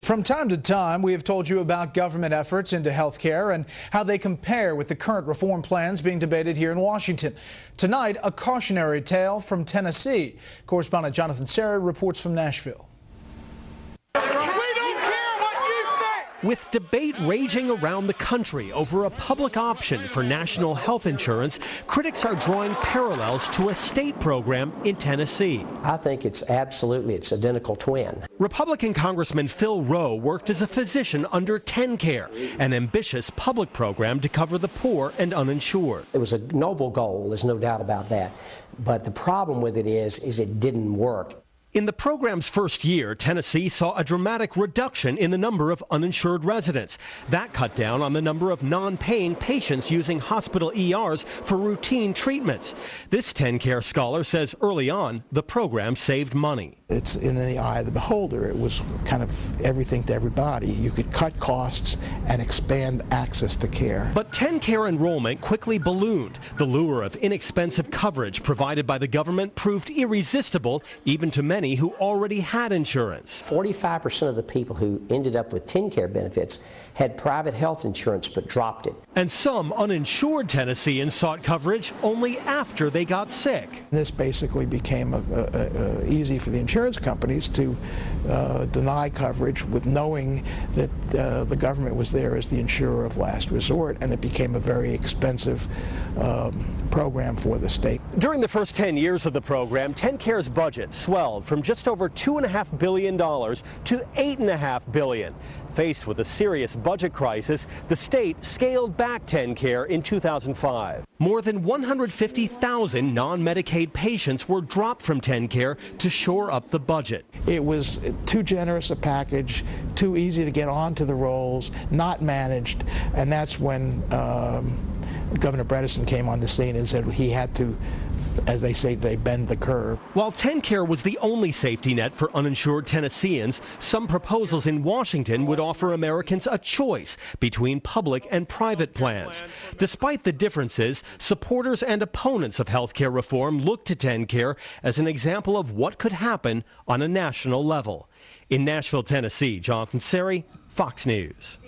From time to time, we have told you about government efforts into health care and how they compare with the current reform plans being debated here in Washington. Tonight, a cautionary tale from Tennessee. Correspondent Jonathan Serra reports from Nashville. With debate raging around the country over a public option for national health insurance, critics are drawing parallels to a state program in Tennessee. I think it's identical twin. Republican Congressman Phil Rowe worked as a physician under TennCare, an ambitious public program to cover the poor and uninsured. It was a noble goal, there's no doubt about that. But the problem with it is it didn't work. In the program's first year, Tennessee saw a dramatic reduction in the number of uninsured residents. That cut down on the number of non-paying patients using hospital ERs for routine treatments. This TennCare scholar says early on, the program saved money. It's in the eye of the beholder. It was kind of everything to everybody. You could cut costs and expand access to care. But TennCare enrollment quickly ballooned. The lure of inexpensive coverage provided by the government proved irresistible even to many who already had insurance. 45% of the people who ended up with TennCare benefits had private health insurance but dropped it. And some uninsured Tennesseans sought coverage only after they got sick. This basically became easy for the insurance companies to deny coverage with knowing that the government was there as the insurer of last resort, and it became a very expensive program for the state. During the first 10 years of the program, TennCare's budget swelled from just over $2.5 billion to $8.5 billion. Faced with a serious budget crisis, the state scaled back TennCare in 2005. More than 150,000 non-Medicaid patients were dropped from TennCare to shore up the budget. It was too generous a package, too easy to get onto the rolls, not managed, and that's when Governor Bredesen came on the scene and said he had to, as they say, they bend the curve. While TennCare was the only safety net for uninsured Tennesseans, some proposals in Washington would offer Americans a choice between public and private plans. Despite the differences, supporters and opponents of health care reform look to TennCare as an example of what could happen on a national level. In Nashville, Tennessee, Jonathan Serra, Fox News.